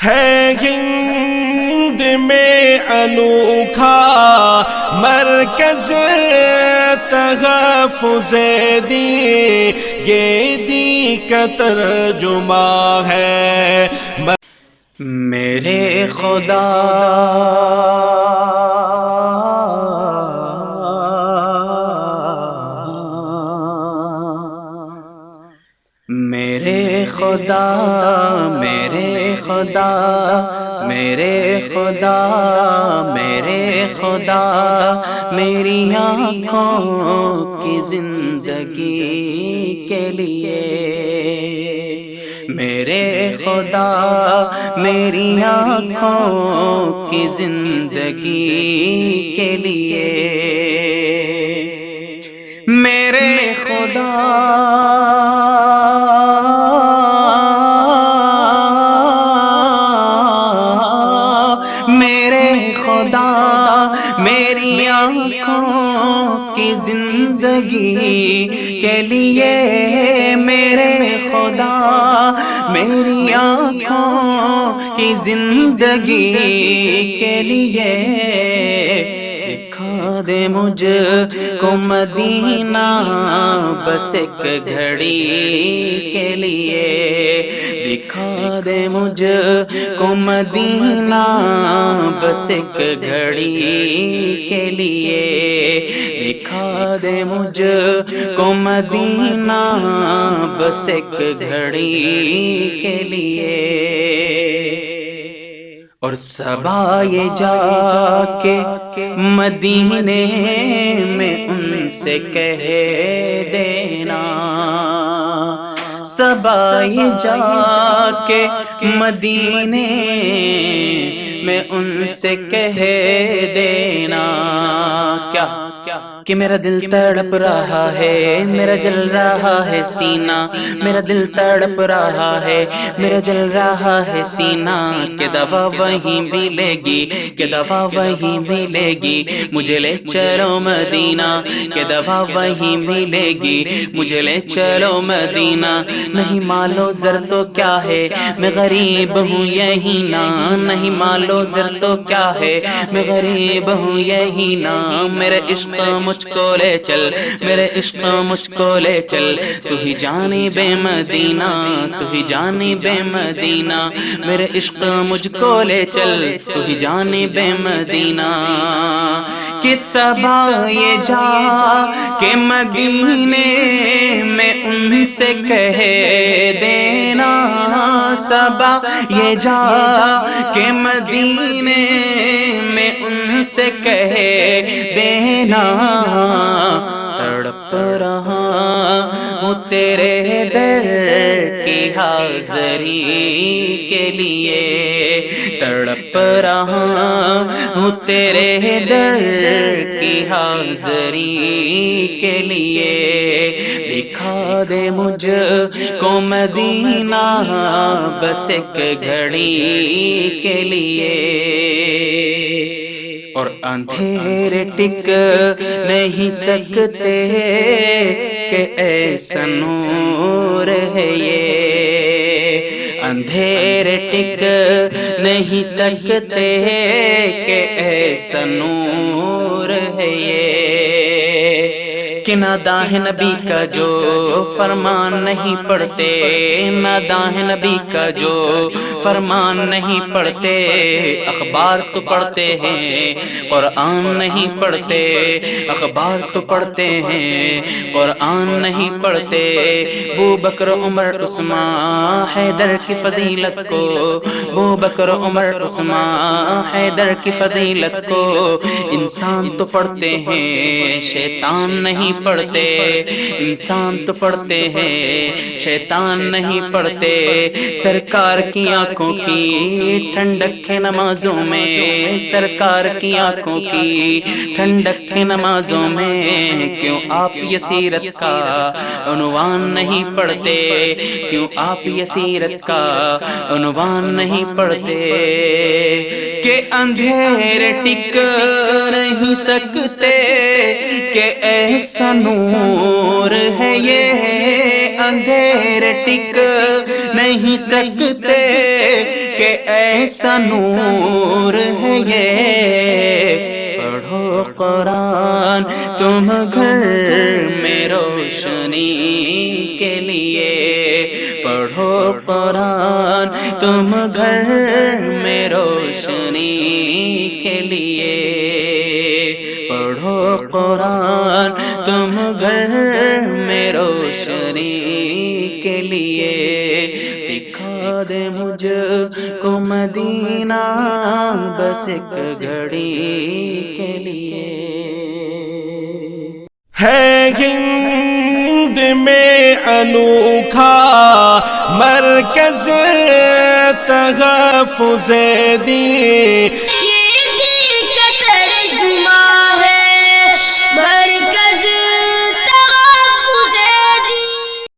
ہے ہند میں انوکھا مرکز تحفظ دی، یہ دی کا ترجمہ ہے میرے خدا میرے خدا میرے خدا میرے خدا میرے خدا میری آنکھوں کی زندگی کے لیے، میرے خدا میری آنکھوں کی زندگی کے لیے، میرے خدا میرے خدا میری آنکھوں کی زندگی کے لیے، میرے خدا میری آنکھوں کی زندگی کے لیے، دکھا دے مجھ کو مدینہ بس ایک گھڑی کے لیے، دکھا دے مجھ کو مدینہ بس ایک گھڑی کے لیے، دکھا دے مجھ کو مدینہ بس ایک گھڑی کے لیے۔ اور صبا یہ جا کے مدینے میں ان سے کہہ دینا، صبا یہ جا کے مدینے میں ان سے کہہ دینا، کیا کہ میرا دل تڑپ رہا ہے، میرا جل رہا ہے سینہ، میرا دل تڑپ رہا ہے، میرا جل رہا ہے سینہ، کہ دوا وہیں ملے گی، کہ دوا وہیں ملے گی، مجھے لے چلو مدینہ، کہ دوا وہیں ملے گی، مجھے لے چلو مدینہ، نہیں مالو زر تو کیا ہے میں غریب ہوں یہی نا، نہیں مالو زر تو کیا ہے میں غریب ہوں یہی نا، میرے عشق مجھ کو لے چل، میرے عشق مجھ کو لے چل، تو ہی جانب مدینہ، تو ہی جانب مدینہ، میرے عشق مجھ کو لے چل، تو ہی جانب مدینہ، کہ صبا یہ جا کہ مدینے میں ان سے کہہ دینا، صبا یہ جا کہ مدینے میں ان سے کہہ دینا، تڑپ رہا ہوں تیرے در کی حاضری کے لیے، تڑپ رہا ہوں تیرے در کی حاضری کے لیے، دکھا دے مجھ کو مدینہ بس ایک گھڑی کے لیے، اور اندھیرے ٹک نہیں سکتے کہ ایسا نور ہے یہ، اندھیرے ٹک نہیں سکتے کہ ایسا نور ہے یہ، کہ ناداں ہے نبی کا جو فرمان نہیں پڑھتے، ناداں ہے نبی کا جو فرمان نہیں پڑھتے، اخبار تو پڑھتے ہیں قرآن نہیں پڑھتے، اخبار تو پڑھتے ہیں قرآن نہیں پڑھتے، ابو بکر عمر عثمان حیدر کی فضیلت کو، ابو بکر عمر عثمان حیدر کی فضیلت کو انسان تو پڑھتے ہیں شیطان نہیں پڑھتے، انسان تو پڑھتے ہیں شیطان نہیں پڑھتے، سرکار کی آنکھوں کی ٹھنڈک ہے نمازوں میں، سرکار کی آنکھوں کی ٹھنڈک ہے نمازوں میں، کیوں آپ یہ سیرت کا عنوان نہیں پڑھتے، کیوں آپ یہ سیرت کا عنوان نہیں پڑھتے، کہ اندھیرے ٹک نہیں سکتے کہ ایسا نور ہے یہ، اندھیرے ٹک نہیں سکتے کہ کہ ایسا نور ہے یہ، پڑھو قرآن تم گھر میں روشنی کے لیے، پڑھو قرآن تم گھر میں روشنی کے لیے، پڑھو قرآن تم گھر میں روشنی کے لیے، دکھا دے مجھ کو مدینہ بس ایک گھڑی کے لیے۔ ہے ہند میں انوکھا مرکز تحفظ دین،